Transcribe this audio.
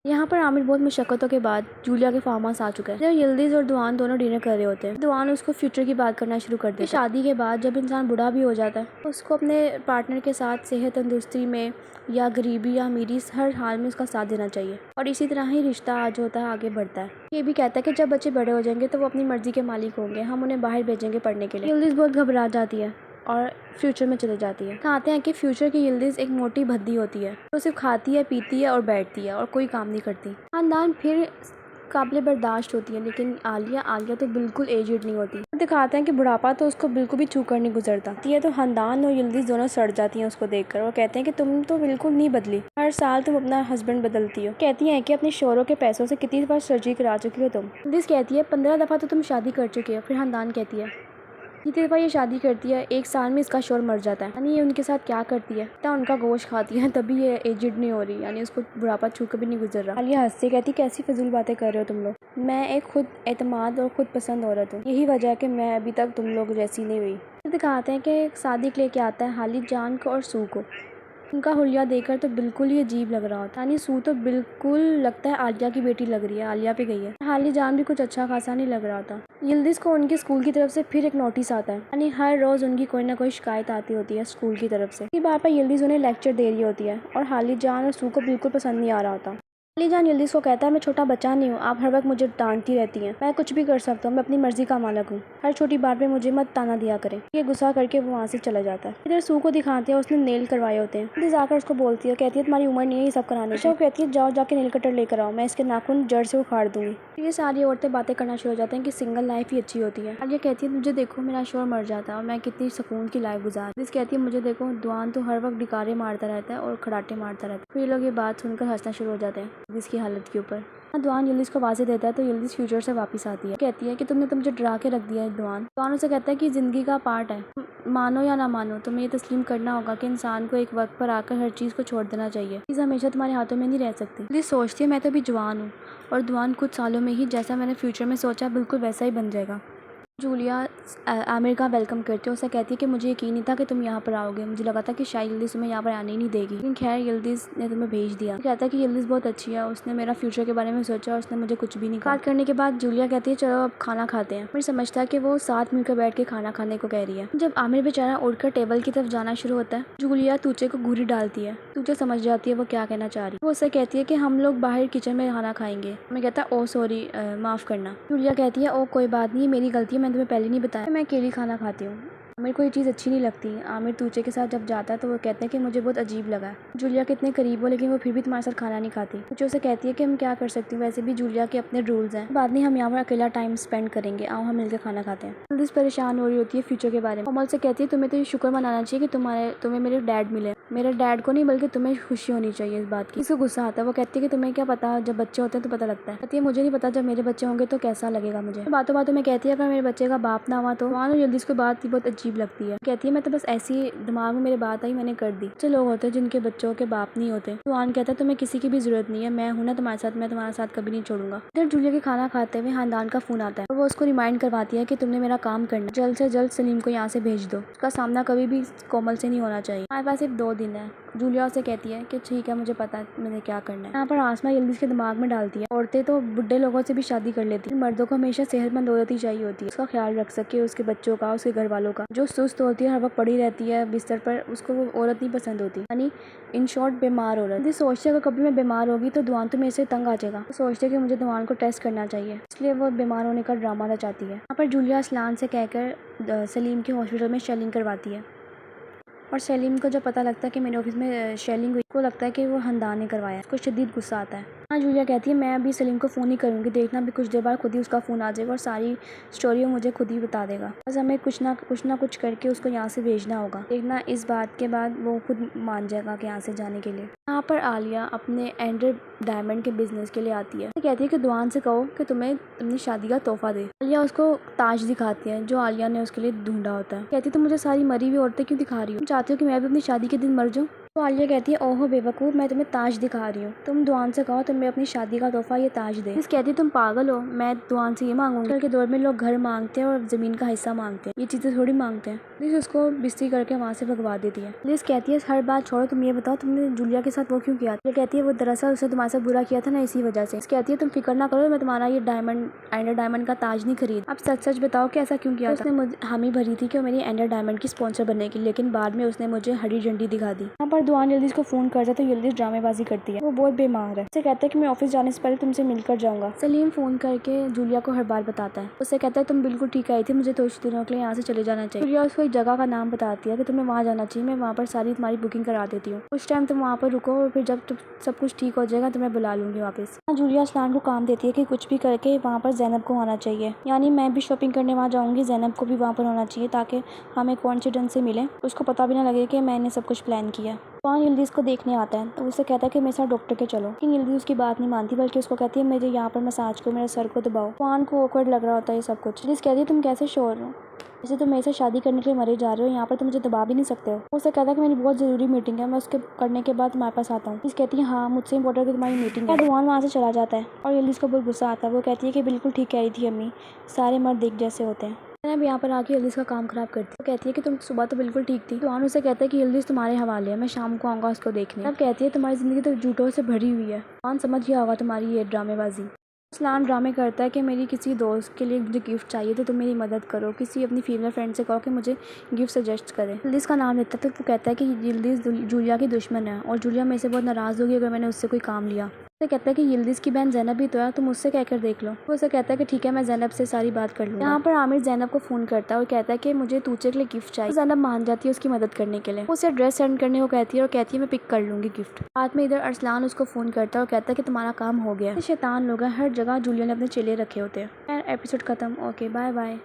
यहाँ पर आमिर बहुत मुशक्क़तों के बाद जूलिया के फार्म हाउस आ चुका है। जब यिल्दिज़ और दुआन दोनों डिनर कर रहे होते हैं, दुआन उसको फ्यूचर की बात करना शुरू कर देता है। शादी के बाद जब इंसान बूढ़ा भी हो जाता है, तो उसको अपने पार्टनर के साथ सेहत तंदुरुस्ती में या गरीबी या अमीरी हर हाल में उसका साथ देना चाहिए, और इसी तरह ही रिश्ता आज होता है आगे बढ़ता है। ये भी कहता है कि जब बच्चे बड़े हो जाएंगे तो वो अपनी मर्जी के मालिक होंगे, हम उन्हें बाहर भेजेंगे पढ़ने के लिए। यिल्दिज़ बहुत घबरा जाती है और फ्यूचर में चले जाती है। कहते हैं कि फ्यूचर की यिल्दिज़ एक मोटी भद्दी होती है, तो सिर्फ खाती है, पीती है और बैठती है और कोई काम नहीं करती। खानदान फिर काबिल बर्दाश्त होती है, लेकिन आलिया तो बिल्कुल एजेड नहीं होती। दिखाते हैं कि बुढ़ापा तो उसको बिल्कुल भी छू कर नहीं गुजरता। ये तो खानदान और यिल्दिज़ दोनों सड़ जाती हैं उसको देखकर, और कहते हैं कि तुम तो बिल्कुल नहीं बदली, हर साल तुम अपना हस्बैंड बदलती हो। कहती हैं कि अपने शोहरों के पैसों से कितनी बार सर्जरी करा चुकी हो तुम। यिल्दिज़ कहती है 15 दफ़ा तो तुम शादी कर चुकी हो। फिर खानदान कहती है जितनी दफ़ा ये शादी करती है एक साल में इसका शोर मर जाता है। यानी ये उनके साथ क्या करती है, इतना उनका गोश्त खाती है तभी ये एजिड नहीं हो रही, यानी उसको बुढ़ापा छू कर भी नहीं गुजर रहा। आलिया हंसती कहती कैसी फजूल बातें कर रहे हो तुम लोग, मैं एक खुद एतमाद और खुद पसंद औरत हूँ, यही वजह है कि मैं अभी तक तुम लोग जैसी नहीं हुई। दिखाते हैं कि शादी के लेके आता है हाली जान को और सू को। उनका हुलिया देखकर तो बिल्कुल ही अजीब लग रहा होता है, यानी सू तो बिल्कुल लगता है आलिया की बेटी लग रही है, आलिया पे गई है। हाली जान भी कुछ अच्छा खासा नहीं लग रहा था। यिल्दिज़ को उनके स्कूल की तरफ से फिर एक नोटिस आता है, यानी हर रोज़ उनकी कोई ना कोई शिकायत आती होती है स्कूल की तरफ से। इसी बात पर यिल्दिज़ उन्हें लेक्चर दे रही होती है और हाली जान और सू को बिल्कुल पसंद नहीं आ रहा होता। हाली जान यिल्दिज़ को कहता है मैं छोटा बच्चा नहीं हूँ, आप हर वक्त मुझे डांटती रहती हैं, मैं कुछ भी कर सकता हूँ, मैं अपनी मर्जी का मालिक हूँ, हर छोटी बात पे मुझे मत ताना दिया करें। ये गुस्सा करके वो वहाँ से चला जाता है। इधर सू को दिखाते हैं उसने नेल करवाए होते हैं। यिल्दिज़ आकर उसको बोलती है, कहती है तुम्हारी उम्र नहीं है ये सब कराने की। वो कहती है जाओ जाके नेल कटर लेकर आओ, मैं इसके नाखून जड़ से उखाड़ दूंगी। ये सारी औरतें बातें करना शुरू हो जाते हैं कि सिंगल लाइफ ही अच्छी होती है। आलिया कहती है मुझे देखो मेरा शोर मर जाता है और मैं कितनी सुकून की लाइफ गुजार। यिल्दिज़ कहती है मुझे देखो दुआन तो हर वक्त डिकारे मारता रहता है और खड़ाटे मारता रहता है। फिर ये लोग ये बात सुनकर हंसना शुरू हो जाते हैं यिल्दिज़ की हालत के ऊपर। दुआन यिल्दिज़ को वाजे देता है तो यिल्दिज़ फ्यूचर से वापस आती है, कहती है कि तुमने तो मुझे डरा के रख दिया है। दुआन उसे कहता है कि ज़िंदगी का पार्ट है, मानो या ना मानो तुम्हें ये तस्लीम करना होगा कि इंसान को एक वक्त पर आकर हर चीज़ को छोड़ देना चाहिए, चीज़ हमेशा तुम्हारे हाथों में नहीं रह सकती। यिल्दिज़ सोचती है मैं तो अभी जवान हूँ और दुआन कुछ सालों में ही जैसा मैंने फ्यूचर में सोचा बिल्कुल वैसा ही बन जाएगा। जूलिया आमिर का वेलकम करती है, उसे कहती है कि मुझे यकीन नहीं था कि तुम यहाँ पर आओगे, मुझे लगा था कि शायद यिल्दिज़ तुम्हें यहाँ पर आने ही नहीं देगी, लेकिन खैर यिल्दिज़ ने तुम्हें भेज दिया। कहता है कि यिल्दिज़ बहुत अच्छी है, उसने मेरा फ्यूचर के बारे में सोचा और उसने मुझे कुछ भी नहीं कहा। बात करने के बाद जूलिया कहती है चलो अब खाना खाते हैं। मुझे समझता है कि वो साथ मिलकर बैठ के खाना खाने को कह रही है। जब आमिर बेचारा उठकर टेबल की तरफ जाना शुरू होता है, जूलिया तूचे को घूरी डालती है। तूचे समझ जाती है वो क्या कहना चाह रही है। वो उसे कहती है कि हम लोग बाहर किचन में खाना खाएंगे। मैं कहता है ओ सॉरी माफ़ करना। जूलिया कहती है ओ कोई बात नहीं, मेरी गलती है, मैंने तुम्हें पहले नहीं बताया, मैं अकेली खाना खाती हूँ। आमिर को ये चीज़ अच्छी नहीं लगती। आमिर तूचे के साथ जब जाता है तो वो कहते हैं कि मुझे बहुत अजीब लगा। जूलिया के इतने करीब हो लेकिन वो फिर भी तुम्हारे साथ खाना नहीं खाती। तूचे उसे कहती है कि हम क्या कर सकती हूँ, वैसे भी जूलिया के अपने रूल्स हैं, बाद में हम यहाँ पर अकेला टाइम स्पेंड करेंगे, आओ हम मिलकर खाना खाते हैं। यिल्दिज़ परेशान हो रही होती है फ्यूचर के बारे में। कोमल से कहती है तुम्हें तो ये शुक्र मनाना चाहिए कि तुम्हें मेरे डैड मिले, मेरे डैड को नहीं बल्कि तुम्हें खुशी होनी चाहिए इस बात की। इसको गुस्सा आता है, वो कहती है कि तुम्हें क्या पता, जब बच्चे होते हैं तो पता लगता है। कहती है मुझे नहीं पता जब मेरे बच्चे होंगे तो कैसा लगेगा मुझे। बातों बातों में कहती है अगर मेरे बच्चे का बाप ना हुआ तो। वहाँ यिल्दिज़ को बात बहुत अजीब लगती है, कहती है मैं तो बस ऐसी दिमाग में मेरे बात आई मैंने कर दी। अच्छे लोग होते हैं जिनके बच्चों के बाप नहीं होते। दुआन कहता है तुम्हें किसी की भी जरूरत नहीं है, मैं हूं ना तुम्हारे साथ, मैं तुम्हारा साथ कभी नहीं छोड़ूंगा। इधर जूलिया के खाना खाते हुए खानदान का फोन आता है और वो उसको रिमाइंड करवाती है कि तुमने मेरा काम करना, जल्द से जल्द सलीम को यहाँ से भेज दो, उसका सामना कभी भी कोमल से नहीं होना चाहिए, हमारे पास सिर्फ 2 दिन है। जूलिया उसे कहती है कि ठीक है मुझे पता है मैंने क्या करना है। यहाँ पर आसमा यिल्दिज़ के दिमाग में डालती है औरतें तो बुढ़े लोगों से भी शादी कर लेती है, मर्दों को हमेशा सेहतमंद औरत ही चाहिए होती है, उसका ख्याल रख सके, उसके बच्चों का, उसके घर वालों का। जो सुस्त होती है हर वक्त पड़ी रहती है बिस्तर पर, उसको वो औरत नहीं पसंद होती, यानी इन शॉर्ट बीमार औरत। यदि सोचते अगर कभी मैं बीमार होगी तो दुआन तो मेरे से तंग आ जाएगा, तो सोचते कि मुझे दुआन को टेस्ट करना चाहिए, इसलिए वो बीमार होने का ड्रामा रचाती है। यहाँ पर जूलिया असलान से कहकर सलीम के हॉस्पिटल में शेलिंग करवाती है और सलीम को जब पता लगता है कि मेरे ऑफिस में शेलिंग हुई, को लगता है कि वो हमदान ने करवाया, उसको शदीद गुस्सा आता है। हाँ जूलिया कहती है मैं अभी सलीम को फ़ोन ही करूँगी, देखना भी कुछ देर बाद खुद ही उसका फ़ोन आ जाएगा और सारी स्टोरी वो मुझे खुद ही बता देगा, बस हमें कुछ ना कुछ करके उसको यहाँ से भेजना होगा, देखना इस बात के बाद वो खुद मान जाएगा कि यहाँ से जाने के लिए। यहाँ पर आलिया अपने एंड्रे डायमंड के बिजनेस के लिए आती है, कहती है कि दुआन से कहो कि तुम्हें अपनी शादी का तोहफा दे। आलिया उसको ताज दिखाती है जो आलिया ने उसके लिए ढूंढा होता है, कहती है तुम मुझे सारी मरी हुई औरतें क्यों दिखा रही हो, चाहती हो कि मैं भी अपनी शादी के दिन मर जाऊँ। तो आलिया कहती है ओहो बेवकूफ़, मैं तुम्हें ताज दिखा रही हूँ, तुम दुआन से कहो तुम्हें अपनी शादी का तोहफा ये ताज दे। कहती है तुम पागल हो, मैं दुआन से ये मांगूंगी। कल के दौर में लोग घर मांगते हैं और ज़मीन का हिस्सा मांगते हैं, ये चीज़ें थोड़ी मांगते हैं। पुलिस उसको बिस्ती करके वहाँ से भगवा देती है। पुलिस कहती है हर बात छोड़ो, तुम ये बताओ तुमने जूलिया के साथ वो क्यों किया। ये कहती है वो दरअसल उसने तुम्हारे साथ बुरा किया था ना, इसी वजह से। कहती है तुम फिक्र ना करो, मैं तुम्हारा ये डायमंड का ताज नहीं खरीद। अब सच सच बताओ कि ऐसा क्यों किया था। उसने मुझे हामी भरी थी कि मेरी एंडर डायमंड की स्पॉन्सर बनने की, लेकिन बाद में उसने मुझे हरी झंडी दिखा दी। यहाँ पर दुआन यल्दिज़ को फोन करता तो यल्दिज़ ड्रामेबाजी करती है, वो बहुत बेमार है। उसे कहता है कि मैं ऑफिस जाने से पहले तुमसे मिलकर जाऊंगा। सलीम फोन करके जूलिया को हर बात बताता है। उससे कहता है तुम बिल्कुल ठीक आई थी, मुझे तो कुछ दिनों के लिए यहाँ से चले जाना चाहिए। जूलिया उसको एक जगह का नाम बताती है कि तुम्हें वहाँ जाना चाहिए, मैं वहाँ पर सारी तुम्हारी बुकिंग करा देती हूँ। उस टाइम तुम वहाँ पर रुको और फिर जब सब कुछ ठीक हो जाएगा तो मैं बुला लूंगी वापस। जूलिया असलान को काम देती है कि कुछ भी करके वहाँ पर ज़ैनब को आना चाहिए, यानी मैं भी शॉपिंग करने वहाँ जाऊँगी, ज़ैनब को भी वहाँ पर होना चाहिए ताकि हमें कॉन्फिडेंस से मिले, उसको पता भी ना लगे कि मैंने सब कुछ प्लान किया। वहाँ यल्दिज़ को देखने आता है तो उससे कहता है कि मेरे साथ डॉक्टर के चलो, लेकिन यल्दिज़ उसकी बात नहीं मानती, बल्कि उसको कहती है मुझे यहाँ पर मसाज करो, मेरे सर को दबाओ। वहाँ को ऑकवर्ड लग रहा होता है ये सब कुछ। यल्दिज़ कहती है तुम कैसे श्योर हो, जैसे तुम मेरे से शादी करने के लिए मरे जा रहे हो, यहाँ पर तुम मुझे दबा भी नहीं सकते हो। उससे कहता है कि मेरी बहुत ज़रूरी मीटिंग है, मैं उसके करने के बाद तुम्हारे पास आता हूँ। यल्दिज़ कहती है हाँ मुझसे इंपॉर्टेंट है तुम्हारी मीटिंग है। दुआन वहाँ से चला जाता है और यल्दिज़ को बहुत गुस्सा आता है। वो कहती है कि बिल्कुल ठीक कह रही थी अम्मी, सारे मर्द एक जैसे होते हैं। अब यहाँ पर आके यल्दिज़ का काम खराब करती है। वो कहती है कि तुम सुबह तो बिल्कुल ठीक थी। दुआन उसे कहता है कि यल्दिज़ तुम्हारे हवाले है, मैं शाम को आऊँगा उसको देखने। अब कहती है तुम्हारी ज़िंदगी तो झूठों से भरी हुई है। दुआन समझ गया होगा तुम्हारी ये ड्रामेबाजी। असलान ड्रामे करता है कि मेरी किसी दोस्त के लिए मुझे गिफ्ट चाहिए तो तुम मेरी मदद करो, किसी अपनी फीमेल फ्रेंड से कहो कि मुझे गिफ्ट सजेस्ट करे। यल्दिज़ का नाम लेता है तो वो कहता है कि यल्दिज़ जूलिया की दुश्मन है और जूलिया मेरे से बहुत नाराज़ होगी अगर मैंने उससे कोई काम लिया। उसे कहता है कि यल्दिज़ की बहन ज़ैनब भी तो है, तुम उससे कहकर देख लो। वो उसे कहता है कि ठीक है मैं ज़ैनब से सारी बात कर लूँगा। यहाँ पर आमिर ज़ैनब को फ़ोन करता है और कहता है कि मुझे तूचे के लिए गिफ्ट चाहिए। ज़ैनब मान जाती है उसकी मदद करने के लिए। वो उसे ड्रेस सेंड करने को कहती है और कहती है मैं पिक कर लूँगी गिफ्ट। बाद में इधर अरसलान उसको फ़ोन करता है और कहता है कि तुम्हारा काम हो गया। शैतान लोग हैं, हर जगह जूलिया ने अपने चेले रखे होते हैं। एपिसोड खत्म। Okay bye bye.